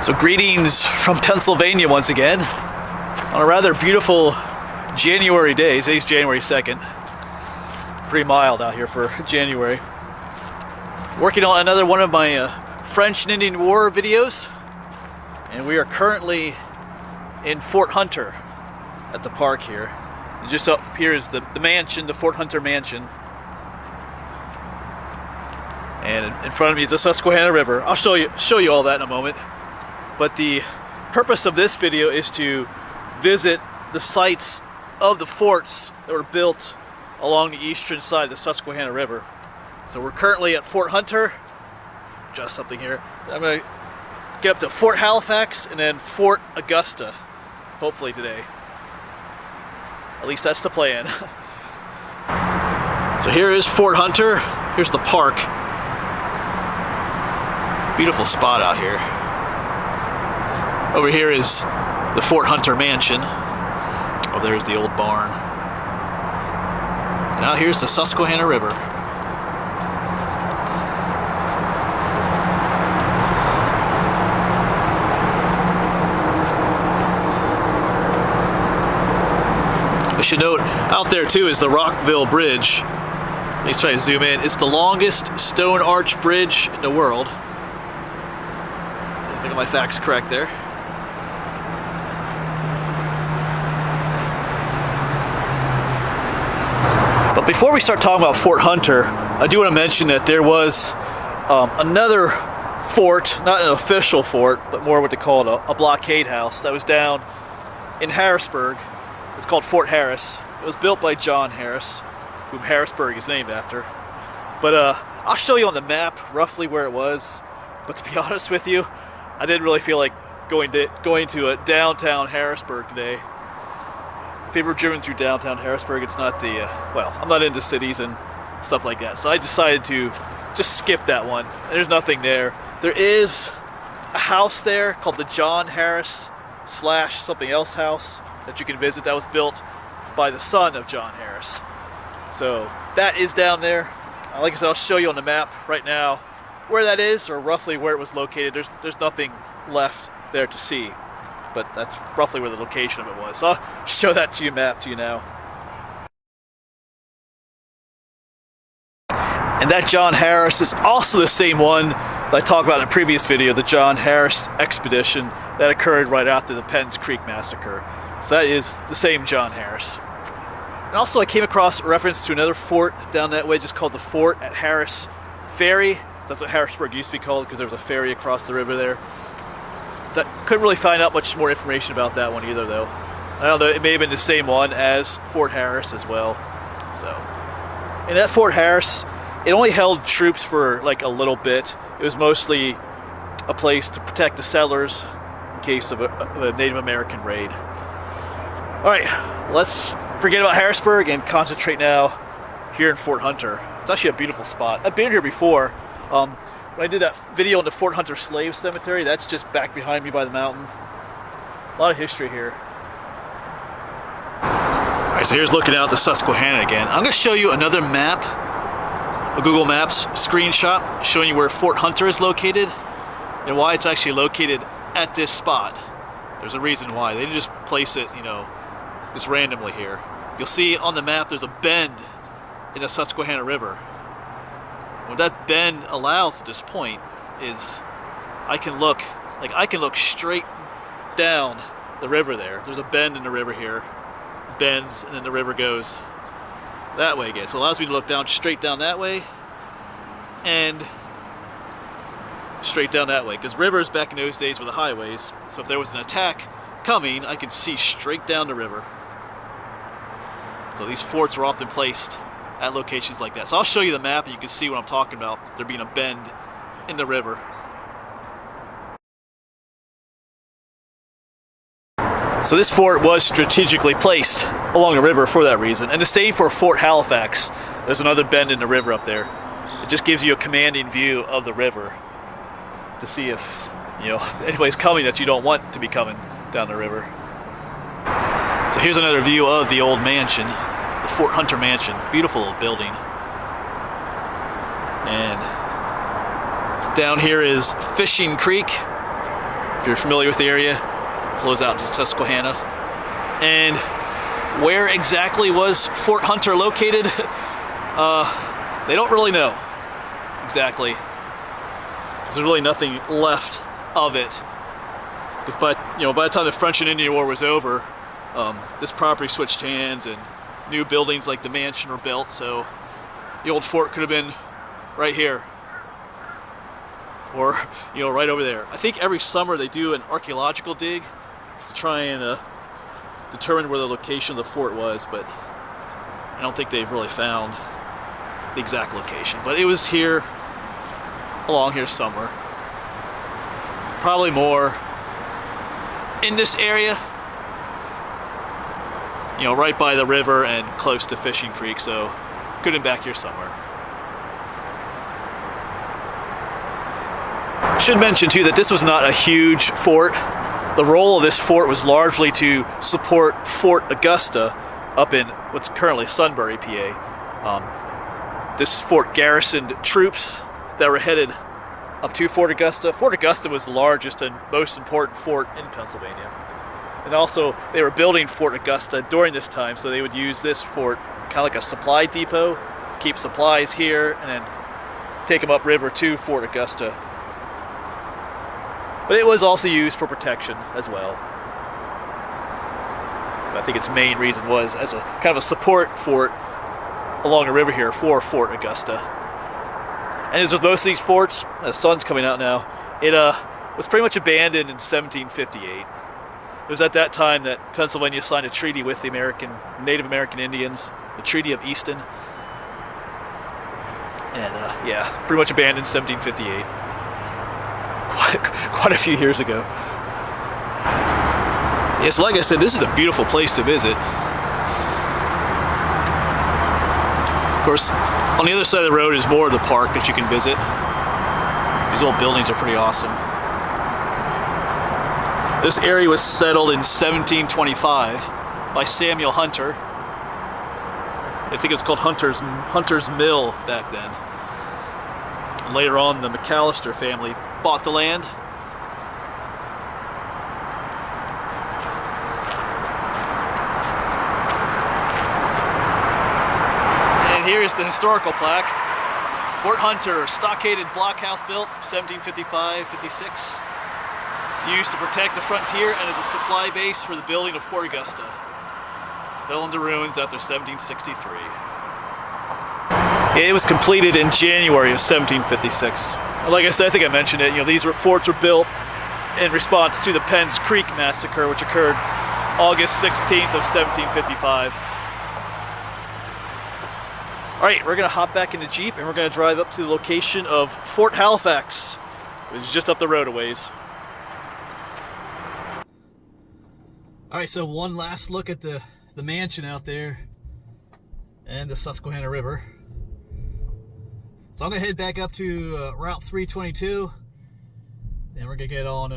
So greetings from Pennsylvania once again on a rather beautiful January day. Today's January 2nd. Pretty mild out here for January. Working on another one of my French and Indian War videos, and we are currently in Fort Hunter at the park here. And just up here is the mansion, the Fort Hunter mansion. And in front of me is the Susquehanna River. I'll show you all that in a moment. But the purpose of this video is to visit the sites of the forts that were built along the eastern side of the Susquehanna River. So we're currently at Fort Hunter. Just something here. I'm going to get up to Fort Halifax and then Fort Augusta, hopefully today. At least that's the plan. So here is Fort Hunter. Here's the park. Beautiful spot out here. Over here is the Fort Hunter mansion. Oh, there's the old barn. Now here's the Susquehanna River. I should note, out there too is the Rockville Bridge. Let's try to zoom in. It's the longest stone arch bridge in the world. I think my facts correct there. But before we start talking about Fort Hunter, I do want to mention that there was another fort, not an official fort, but more what they call a blockade house that was down in Harrisburg. It's called Fort Harris. It was built by John Harris, whom Harrisburg is named after. But I'll show you on the map roughly where it was. But to be honest with you, I didn't really feel like going to downtown Harrisburg today. If you've ever driven through downtown Harrisburg, it's not the, well, I'm not into cities and stuff like that. So I decided to just skip that one. And there's nothing there. There is a house there called the John Harris / something else house that you can visit that was built by the son of John Harris. So that is down there. Like I said, I'll show you on the map right now where that is, or roughly where it was located. There's nothing left there to see. But that's roughly where the location of it was. So I'll show that to you, map to you now. And that John Harris is also the same one that I talked about in a previous video, the John Harris expedition that occurred right after the Penns Creek massacre. So that is the same John Harris. And also I came across a reference to another fort down that way, just called the Fort at Harris Ferry. That's what Harrisburg used to be called because there was a ferry across the river there. Couldn't really find out much more information about that one either, though. I don't know, it may have been the same one as Fort Harris as well. So, and at Fort Harris, it only held troops for like a little bit. It was mostly a place to protect the settlers in case of a Native American raid. All right, let's forget about Harrisburg and concentrate now here in Fort Hunter. It's actually a beautiful spot. I've been here before. When I did that video on the Fort Hunter Slave Cemetery, that's just back behind me by the mountain. A lot of history here. All right, so here's looking out the Susquehanna again. I'm going to show you another map, a Google Maps screenshot showing you where Fort Hunter is located and why it's actually located at this spot. There's a reason why. They didn't just place it, just randomly here. You'll see on the map there's a bend in the Susquehanna River. What that bend allows at this point is I can look straight down the river there. There's a bend in the river here. It bends and then the river goes that way again. So it allows me to look down straight down that way and straight down that way. Because rivers back in those days were the highways. So if there was an attack coming, I could see straight down the river. So these forts were often placed at locations like that. So I'll show you the map and you can see what I'm talking about. There being a bend in the river. So this fort was strategically placed along the river for that reason. And the same for Fort Halifax. There's another bend in the river up there. It just gives you a commanding view of the river to see if, anybody's coming that you don't want to be coming down the river. So here's another view of the old mansion. The Fort Hunter Mansion, beautiful little building. And down here is Fishing Creek. If you're familiar with the area, flows out to Susquehanna. And where exactly was Fort Hunter located? They don't really know exactly. There's really nothing left of it. Because by the time the French and Indian War was over, this property switched hands and new buildings like the mansion were built. So the old fort could have been right here, or right over there. I think every summer they do an archaeological dig to try and determine where the location of the fort was, but I don't think they've really found the exact location. But it was here, along here somewhere. Probably more in this area, right by the river and close to Fishing Creek, so could have been back here somewhere. Should mention too that this was not a huge fort. The role of this fort was largely to support Fort Augusta up in what's currently Sunbury, PA. This fort garrisoned troops that were headed up to Fort Augusta. Fort Augusta was the largest and most important fort in Pennsylvania. And also, they were building Fort Augusta during this time, so they would use this fort kind of like a supply depot to keep supplies here and then take them upriver to Fort Augusta. But it was also used for protection as well. But I think its main reason was as a kind of a support fort along the river here for Fort Augusta. And as with most of these forts, the sun's coming out now, it was pretty much abandoned in 1758. It was at that time that Pennsylvania signed a treaty with the Native American Indians, the Treaty of Easton. And pretty much abandoned in 1758. Quite a few years ago. Yeah, so like I said, this is a beautiful place to visit. Of course, on the other side of the road is more of the park that you can visit. These old buildings are pretty awesome. This area was settled in 1725 by Samuel Hunter. I think it's called Hunter's Mill back then. And later on, the McAllister family bought the land. And here is the historical plaque. Fort Hunter, stockaded blockhouse built 1755-56. Used to protect the frontier and as a supply base for the building of Fort Augusta. Fell into ruins after 1763. It was completed in January of 1756. Like I said, I think I mentioned it, these forts were built in response to the Penn's Creek massacre, which occurred August 16th of 1755. All right, we're gonna hop back in the Jeep and we're gonna drive up to the location of Fort Halifax, which is just up the road a ways. All right, so one last look at the mansion out there and the Susquehanna River. So I'm gonna head back up to Route 322, and we're gonna get on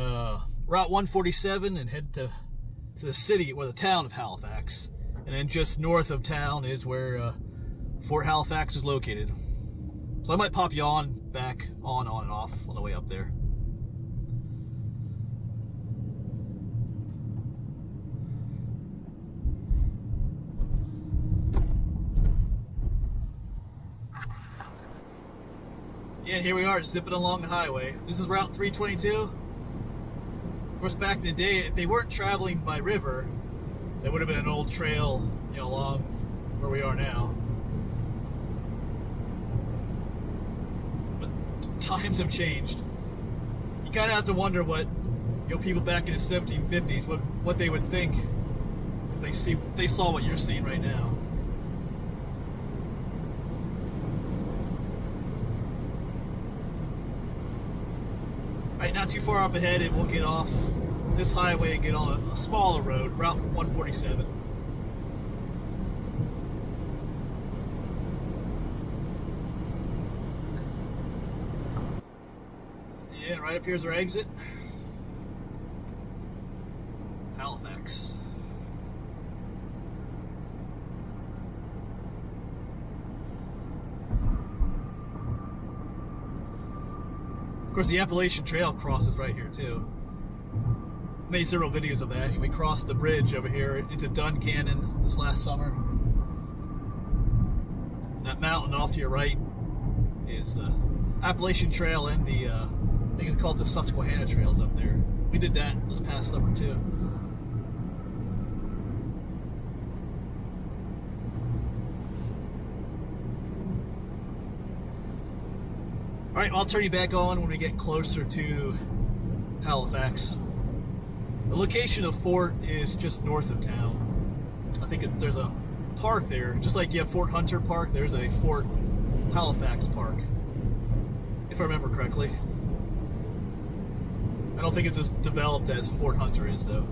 Route 147 and head to the city, or the town of Halifax. And then just north of town is where Fort Halifax is located. So I might pop you back on and off on the way up there. Yeah, here we are, zipping along the highway. This is Route 322. Of course, back in the day, if they weren't traveling by river, there would have been an old trail, along where we are now. But times have changed. You kind of have to wonder what, people back in the 1750s, what they would think if they saw what you're seeing right now. Right, not too far up ahead, and we'll get off this highway and get on a smaller road, Route 147. Yeah, right up here's our exit. Halifax. Of course, the Appalachian Trail crosses right here too. made several videos of that. And we crossed the bridge over here into Duncannon this last summer. That mountain off to your right is the Appalachian Trail and the, I think it's called the Susquehanna Trails up there. We did that this past summer too. All right, I'll turn you back on when we get closer to Halifax. The location of Fort is just north of town. I think there's a park there, just like you have Fort Hunter Park, there's a Fort Halifax Park, if I remember correctly. I don't think it's as developed as Fort Hunter is, though.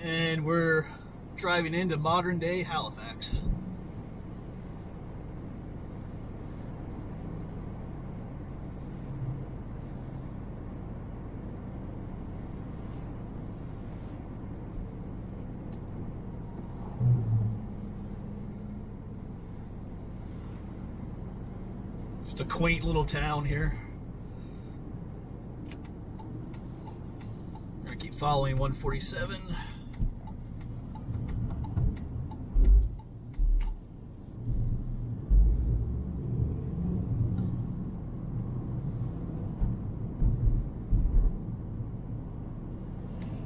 And we're driving into modern day Halifax. Just a quaint little town here. We're gonna keep following 147.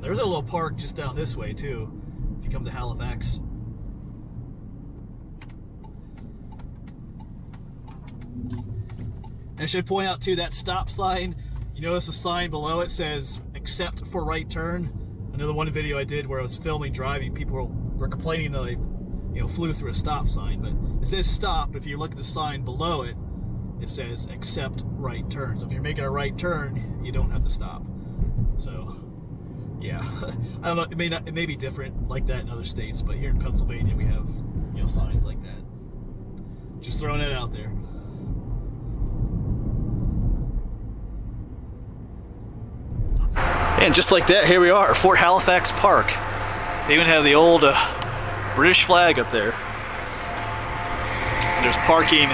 There's a little park just down this way too, if you come to Halifax. I should point out too, that stop sign, you notice the sign below it says except for right turn. I know the one video I did where I was filming driving, people were complaining that I flew through a stop sign, but it says stop. If you look at the sign below it, it says except right turn. So if you're making a right turn, you don't have to stop. So yeah, I don't know, it may be different like that in other states, but here in Pennsylvania we have signs like that. Just throwing it out there. And just like that, here we are at Fort Halifax Park. They even have the old British flag up there. And there's parking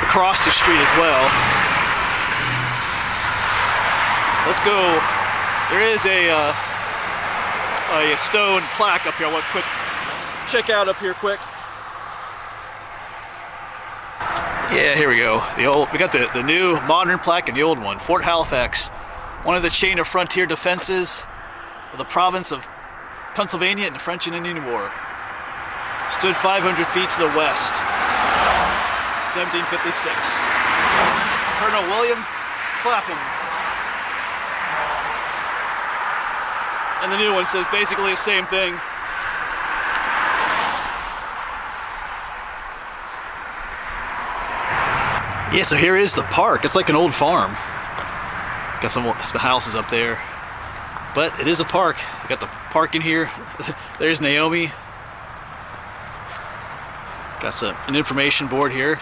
across the street as well. Let's go. There is a stone plaque up here. I want to quick check out up here quick. Yeah, here we go. We got the new modern plaque and the old one. Fort Halifax. One of the chain of frontier defenses of the province of Pennsylvania in the French and Indian War. Stood 500 feet to the west, 1756. Colonel William Clapham. And the new one says basically the same thing. Yeah, so here is the park. It's like an old farm. Got some houses up there, but it is a park. We got the park in here. There's Naomi. Got an information board here.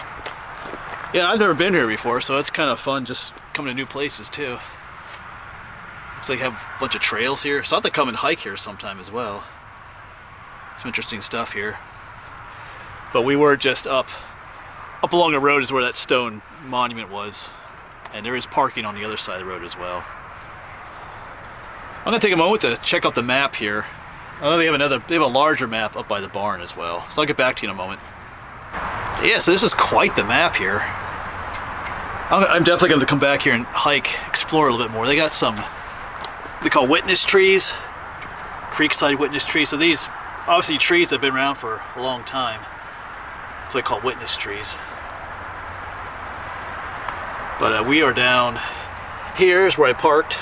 Yeah, I've never been here before, so it's kind of fun just coming to new places too. Looks like they have a bunch of trails here, so I have to come and hike here sometime as well. Some interesting stuff here. But we were just up along the road is where that stone monument was. And there is parking on the other side of the road as well. I'm gonna take a moment to check out the map here. I know they have a larger map up by the barn as well. So I'll get back to you in a moment. Yeah, so this is quite the map here. I'm definitely gonna come back here and hike, explore a little bit more. They got some, they call witness trees, creekside witness trees. So these, obviously trees that have been around for a long time. That's what they call witness trees. But we are down, here's where I parked.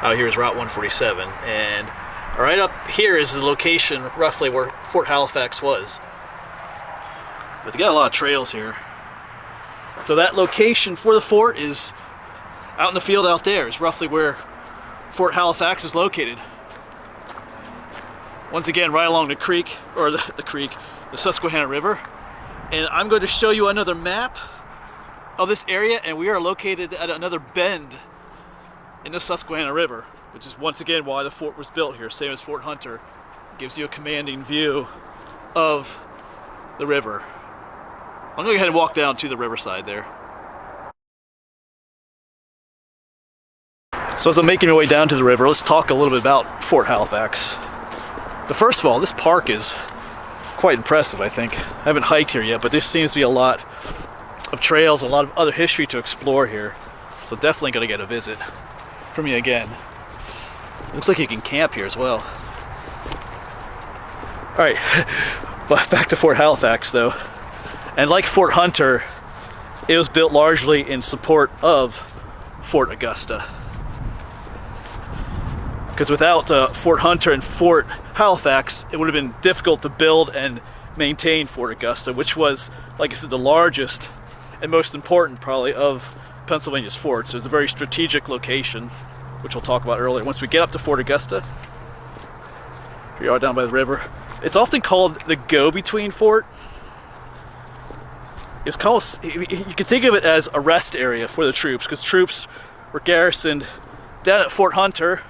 Out here is Route 147, and right up here is the location roughly where Fort Halifax was. But they got a lot of trails here. So that location for the fort is out in the field out there. Is roughly where Fort Halifax is located. Once again, right along the creek, or the Susquehanna River. And I'm going to show you another map of this area, and we are located at another bend in the Susquehanna River, which is once again why the fort was built here, same as Fort Hunter. It gives you a commanding view of the river. I'm going to go ahead and walk down to the riverside there. So as I'm making my way down to the river, let's talk a little bit about Fort Halifax. But first of all, this park is quite impressive, I think. I haven't hiked here yet, but there seems to be a lot of trails, a lot of other history to explore here. So definitely gonna get a visit from me again. Looks like you can camp here as well. All right, but back to Fort Halifax though. And like Fort Hunter, it was built largely in support of Fort Augusta. Because without Fort Hunter and Fort Halifax, it would have been difficult to build and maintain Fort Augusta, which was, like I said, the largest and most important probably of Pennsylvania's forts. It was a very strategic location, which we'll talk about earlier. Once we get up to Fort Augusta, here you are down by the river. It's often called the go-between fort. It's called, you can think of it as a rest area for the troops, because troops were garrisoned down at Fort Hunter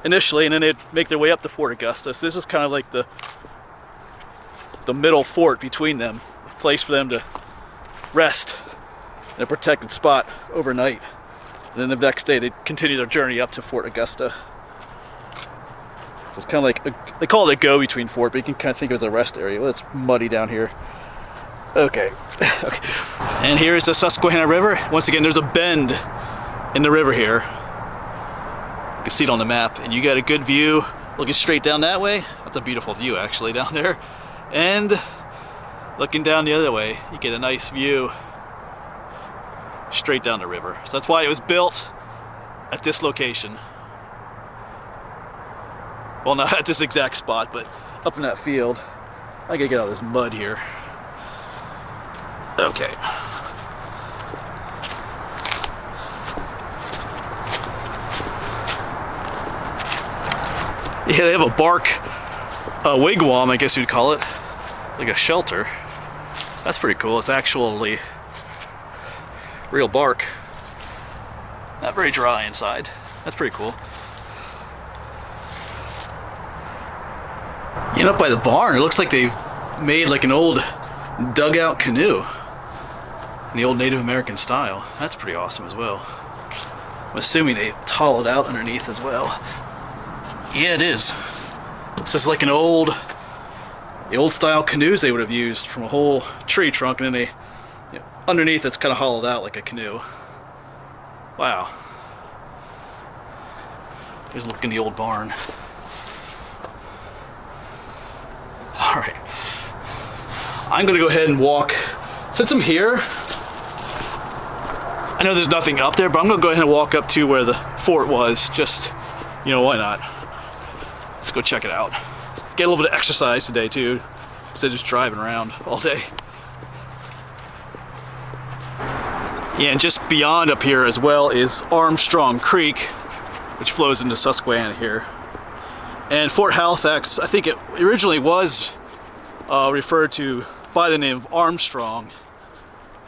initially, and then they'd make their way up to Fort Augusta. So this is kind of like the middle fort between them, a place for them to rest in a protected spot overnight. And then the next day they'd continue their journey up to Fort Augusta. So it's kind of like, they call it a go-between fort, but you can kind of think of it as a rest area. Well, it's muddy down here. Okay. Okay. And here is the Susquehanna River. Once again, there's a bend in the river here. You can see it on the map, and you got a good view looking straight down that way. That's a beautiful view actually down there. And looking down the other way, you get a nice view straight down the river. So that's why it was built at this location. Well, not at this exact spot, but up in that field. I gotta get out of this mud here. Okay. Yeah, they have a bark wigwam, I guess you'd call it, like a shelter. That's pretty cool. It's actually real bark. Not very dry inside. That's pretty cool. You know, up by the barn, it looks like they've made like an old dugout canoe in the old Native American style. That's pretty awesome as well. I'm assuming they hollowed out underneath as well. Yeah, it is. This is like the old style canoes they would have used from a whole tree trunk, and then they, you know, underneath it's kind of hollowed out like a canoe. Wow. Here's a look in the old barn. All right. I'm gonna go ahead and walk. Since I'm here, I know there's nothing up there, but I'm gonna go ahead and walk up to where the fort was. Just, you know, why not? Let's go check it out. Get a little bit of exercise today too, instead of just driving around all day. Yeah, and just beyond up here as well is Armstrong Creek, which flows into Susquehanna here. And Fort Halifax, I think it originally was referred to by the name of Armstrong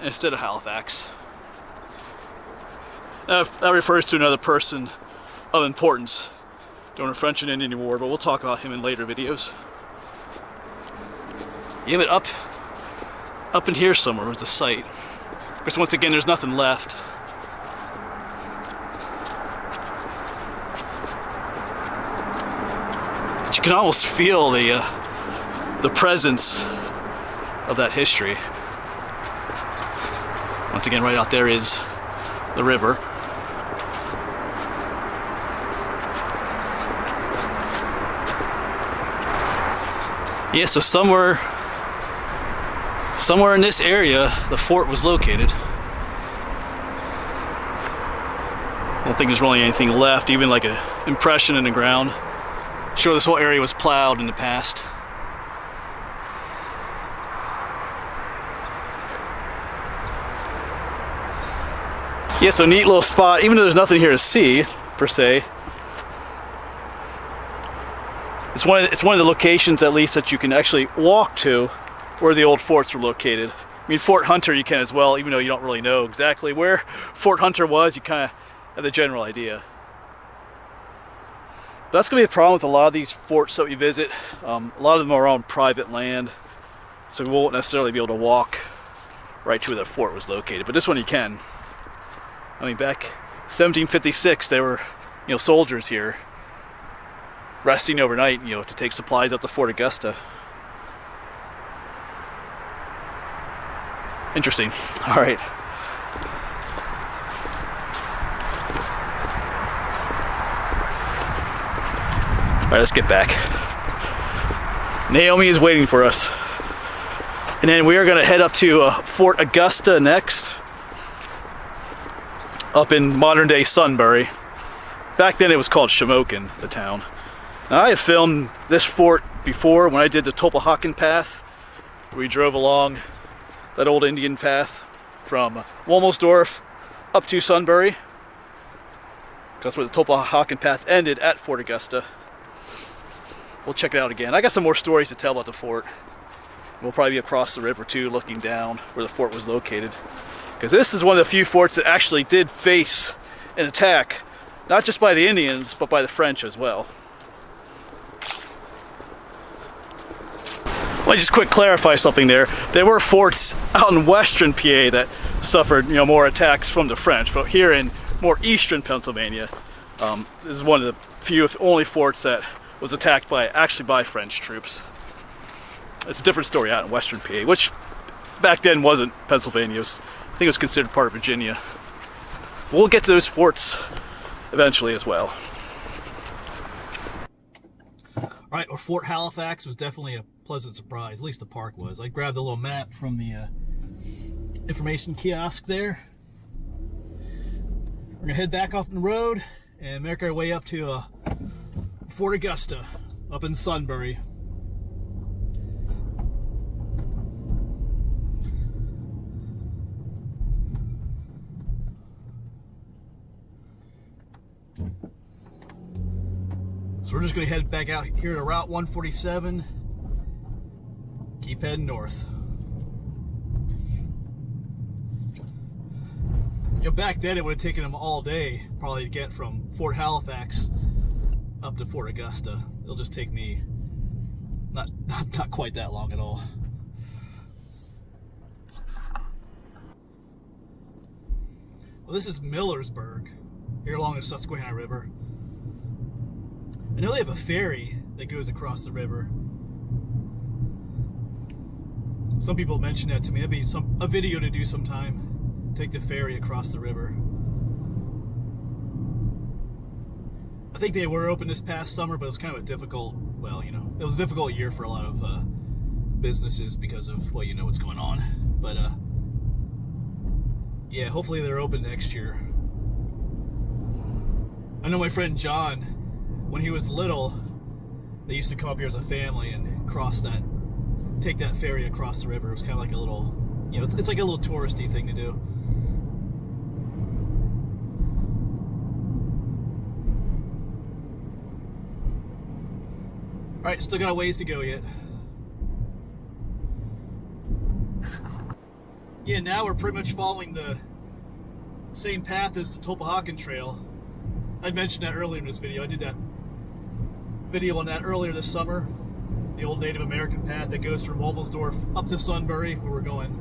instead of Halifax. That refers to another person of importance during the French and Indian War, but we'll talk about him in later videos. Yeah, but up in here somewhere was the site. Of course, once again, there's nothing left. But you can almost feel the presence of that history. Once again, right out there is the river. Yeah, so somewhere in this area, the fort was located. I don't think there's really anything left, even like an impression in the ground. Sure, this whole area was plowed in the past. Yeah, so neat little spot, even though there's nothing here to see, per se. It's one of the locations, at least, that you can actually walk to where the old forts were located. I mean, Fort Hunter you can as well, even though you don't really know exactly where Fort Hunter was, you kind of have the general idea. But that's going to be the problem with a lot of these forts that we visit. A lot of them are on private land, so we won't necessarily be able to walk right to where the fort was located. But this one you can. I mean, back 1756, there were, soldiers here resting overnight, to take supplies up to Fort Augusta. Interesting. All right. All right, let's get back. Naomi is waiting for us. And then we are going to head up to Fort Augusta next, up in modern day Sunbury. Back then it was called Shamokin, the town. Now, I have filmed this fort before when I did the Tulpehocken path. We drove along that old Indian path from Womelsdorf up to Sunbury. That's where the Tulpehocken path ended, at Fort Augusta. We'll check it out again. I got some more stories to tell about the fort. We'll probably be across the river too, looking down where the fort was located. Because this is one of the few forts that actually did face an attack, not just by the Indians, but by the French as well. Let me just quick clarify something there. There were forts out in western PA that suffered, more attacks from the French, but here in more eastern Pennsylvania, this is one of the few, if only, forts that was attacked actually by French troops. It's a different story out in western PA, which back then wasn't Pennsylvania. I think it was considered part of Virginia. We'll get to those forts eventually as well. All right, well, Fort Halifax was definitely a pleasant surprise. At least the park was. I grabbed a little map from the information kiosk there. We're gonna head back off the road and make our way up to Fort Augusta up in Sunbury. So we're just going to head back out here to Route 147, keep heading north. Back then it would have taken them all day probably to get from Fort Halifax up to Fort Augusta. It'll just take me not quite that long at all. Well, this is Millersburg, here along the Susquehanna River. I know they have a ferry that goes across the river. Some people mentioned that to me. That'd be a video to do sometime. Take the ferry across the river. I think they were open this past summer, but it was kind of a difficult, it was a difficult year for a lot of businesses because of, what's going on. But yeah, hopefully they're open next year. I know my friend John, when he was little, they used to come up here as a family and take that ferry across the river. It was kind of like a little, it's like a little touristy thing to do. All right, still got a ways to go yet. Yeah, now we're pretty much following the same path as the Tulpehocken Trail. I mentioned that earlier in this video. I did that video on that earlier this summer. The old Native American path that goes from Womelsdorf up to Sunbury, where we're going.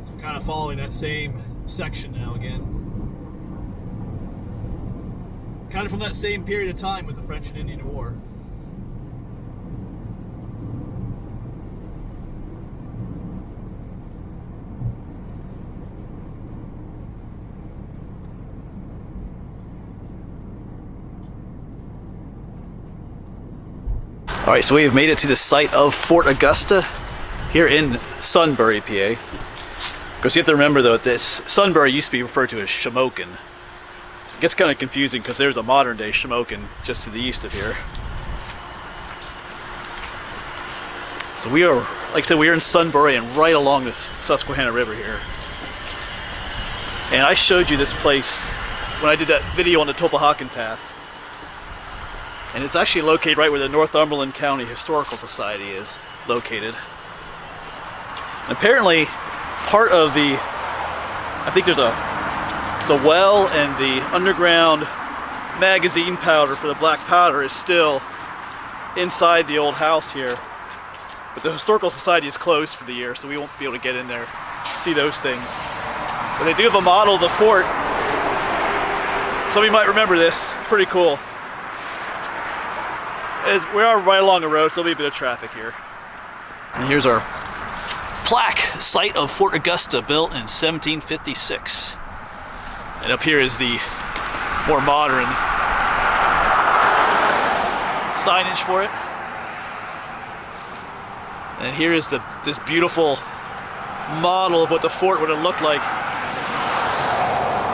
So I'm kind of following that same section now again. Kind of from that same period of time with the French and Indian War. All right, so we have made it to the site of Fort Augusta here in Sunbury, PA. Because you have to remember though, this Sunbury used to be referred to as Shamokin. It gets kind of confusing because there's a modern day Shamokin just to the east of here. So we are, like I said, we are in Sunbury and right along the Susquehanna River here. And I showed you this place when I did that video on the Tulpehocken path. And it's actually located right where the Northumberland County Historical Society is located. And apparently, part of I think there's the well and the underground magazine powder for the black powder is still inside the old house here. But the Historical Society is closed for the year, so we won't be able to get in there. see those things. But they do have a model of the fort. Some of you might remember this. It's pretty cool. As we are right along the road, so there'll be a bit of traffic here. And here's our plaque, site of Fort Augusta, built in 1756. And up here is the more modern signage for it. And here is this beautiful model of what the fort would have looked like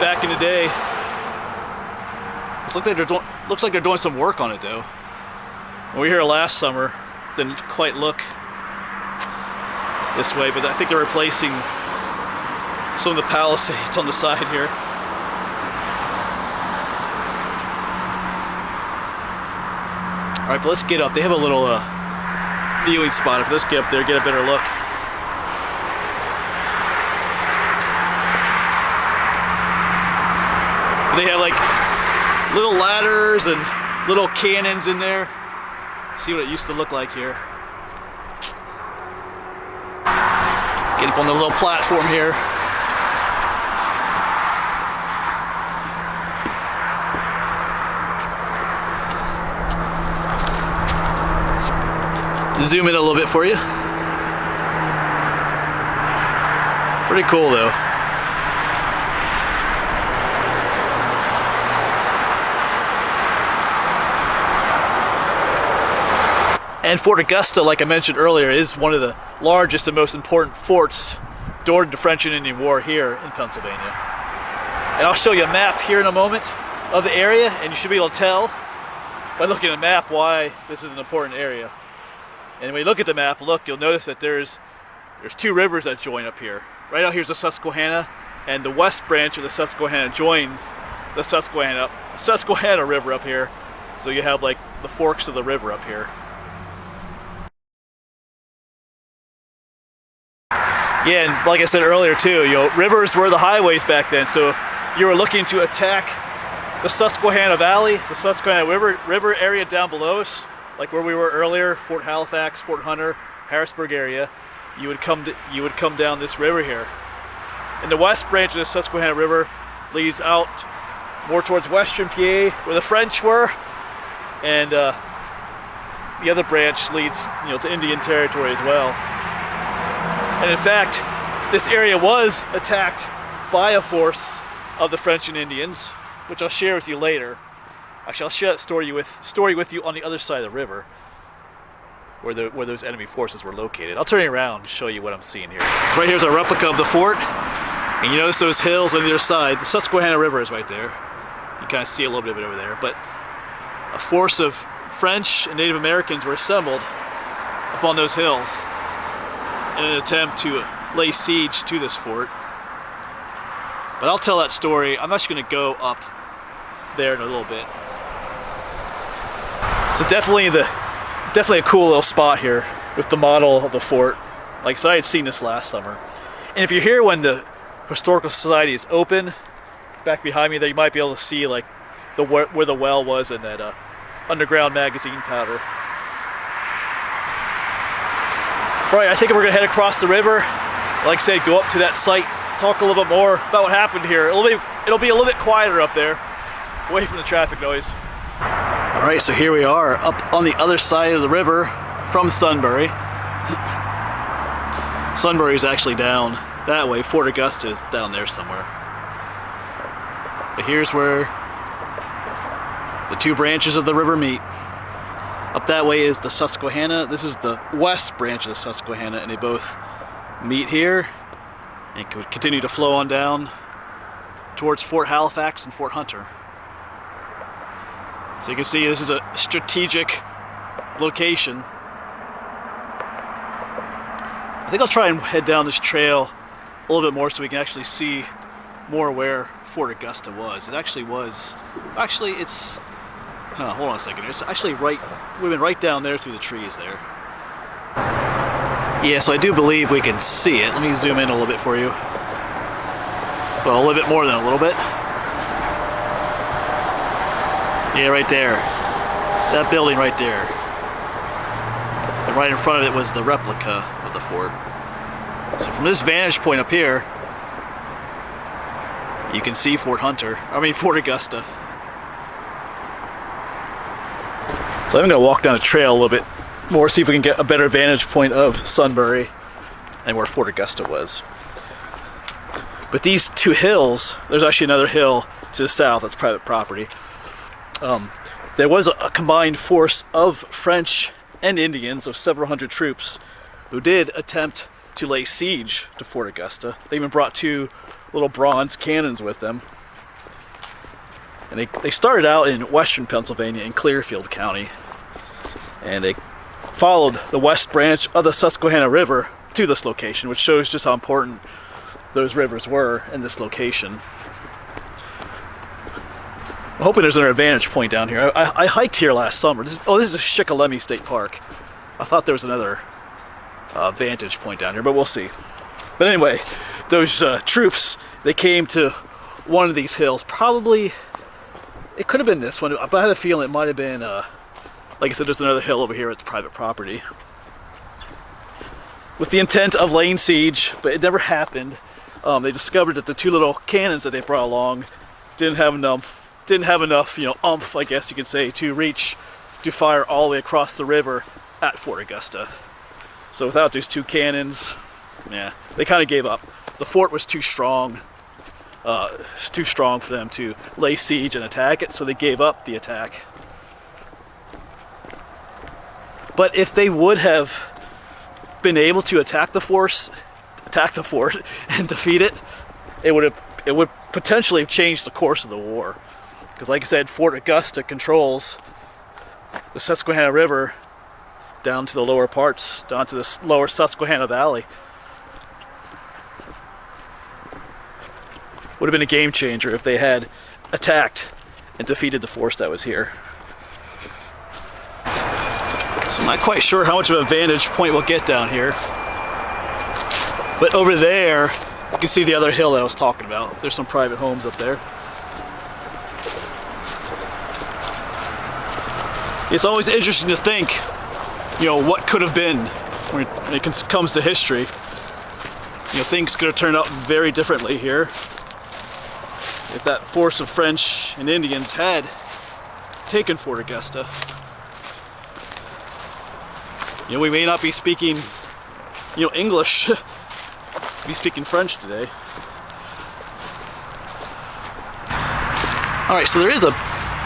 back in the day. Looks like they're doing some work on it though. When we were here last summer, didn't quite look this way, but I think they're replacing some of the palisades on the side here. All right, but let's get up. They have a little viewing spot up. Let's get up there, get a better look. They have like little ladders and little cannons in there. See what it used to look like here. Get up on the little platform here. Zoom in a little bit for you. Pretty cool though. And Fort Augusta, like I mentioned earlier, is one of the largest and most important forts during the French and Indian War here in Pennsylvania. And I'll show you a map here in a moment of the area, and you should be able to tell by looking at the map why this is an important area. And when you look at the map, you'll notice that there's two rivers that join up here. Right out here's the Susquehanna, and the west branch of the Susquehanna joins the Susquehanna River up here. So you have like the forks of the river up here. Yeah, and like I said earlier too, rivers were the highways back then. So if you were looking to attack the Susquehanna Valley, the Susquehanna River area down below us, like where we were earlier, Fort Halifax, Fort Hunter, Harrisburg area, you would come down this river here. And the west branch of the Susquehanna River leads out more towards western PA, where the French were, and the other branch leads, to Indian territory as well. And in fact, this area was attacked by a force of the French and Indians, which I'll share with you later. Actually, I'll share that story with you on the other side of the river, where those enemy forces were located. I'll turn you around and show you what I'm seeing here. So right here's a replica of the fort, and you notice those hills on either side. The Susquehanna River is right there. You kind of see a little bit of it over there, but a force of French and Native Americans were assembled up on those hills in an attempt to lay siege to this fort. But I'll tell that story. I'm actually going to go up there in a little bit. So definitely a cool little spot here with the model of the fort. Like I said, I had seen this last summer. And if you're here when the Historical Society is open, back behind me there, you might be able to see like where the well was in that underground magazine powder. Right, I think we're gonna head across the river. Like I said, go up to that site, talk a little bit more about what happened here. It'll be a little bit quieter up there, away from the traffic noise. All right, so here we are up on the other side of the river from Sunbury. Sunbury is actually down that way. Fort Augusta is down there somewhere. But here's where the two branches of the river meet. Up that way is the Susquehanna. This is the west branch of the Susquehanna, and they both meet here and could continue to flow on down towards Fort Halifax and Fort Hunter. So you can see this is a strategic location. I think I'll try and head down this trail a little bit more so we can actually see more where Fort Augusta was. It actually was, it's, hold on a second. It's actually right, we've been right down there through the trees there. Yeah, so I do believe we can see it. Let me zoom in a little bit for you. Well, a little bit more than a little bit. Yeah, right there. That building right there. And right in front of it was the replica of the fort. So from this vantage point up here, you can see Fort Augusta. So I'm going to walk down a trail a little bit more, see if we can get a better vantage point of Sunbury and where Fort Augusta was. But these two hills, there's actually another hill to the south that's private property. There was a combined force of French and Indians of several hundred troops who did attempt to lay siege to Fort Augusta. They even brought 2 little bronze cannons with them. And they started out in western Pennsylvania in Clearfield County. And they followed the west branch of the Susquehanna River to this location, which shows just how important those rivers were in this location. I'm hoping there's another vantage point down here. I hiked here last summer. This is Shikellamy State Park. I thought there was another vantage point down here, but we'll see. But anyway, those troops, they came to one of these hills. Probably, it could have been this one, but I have a feeling it might have been, like I said, there's another hill over here at the private property, with the intent of laying siege, but it never happened. They discovered that the 2 little cannons that they brought along didn't have enough, oomph, I guess you could say, to fire all the way across the river at Fort Augusta. So without these 2 cannons, yeah, they kind of gave up. The fort was too strong. It's too strong for them to lay siege and attack it, so they gave up the attack. But if they would have been able to attack the fort and defeat it, it would potentially have changed the course of the war. Because like I said, Fort Augusta controls the Susquehanna River down to the lower parts, down to the lower Susquehanna Valley. Would have been a game changer if they had attacked and defeated the force that was here. So I'm not quite sure how much of a vantage point we'll get down here. But over there, you can see the other hill that I was talking about. There's some private homes up there. It's always interesting to think, what could have been when it comes to history. Things could have turned out very differently here if that force of French and Indians had taken Fort Augusta. We may not be speaking, English, be speaking French today. All right, so there is a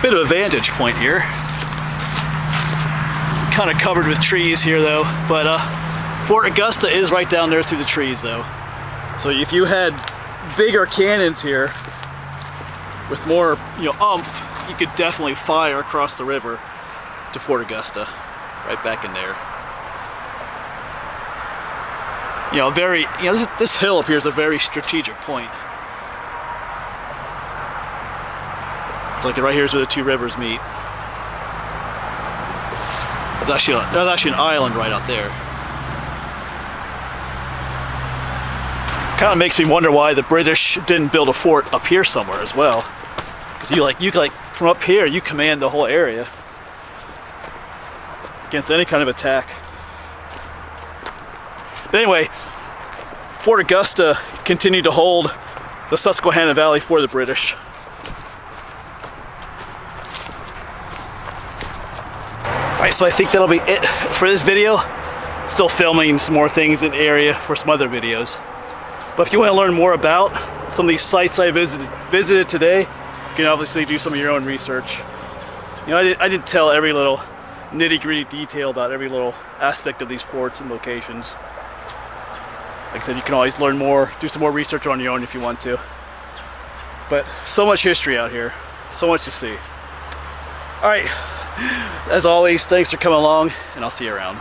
bit of a vantage point here. Kind of covered with trees here though, but Fort Augusta is right down there through the trees though. So if you had bigger cannons here with more, oomph, you could definitely fire across the river to Fort Augusta, right back in there. This hill up here is a very strategic point. It's like right here's where the 2 rivers meet. There's actually an island right out there. Kind of makes me wonder why the British didn't build a fort up here somewhere as well. Because you from up here you command the whole area against any kind of attack. But anyway, Fort Augusta continued to hold the Susquehanna Valley for the British. Alright, so I think that'll be it for this video. Still filming some more things in the area for some other videos. But if you want to learn more about some of these sites I visited today, you can obviously do some of your own research. I didn't tell every little nitty-gritty detail about every little aspect of these forts and locations. Like I said, you can always learn more, do some more research on your own if you want to. But so much history out here, so much to see. All right, as always, thanks for coming along, and I'll see you around.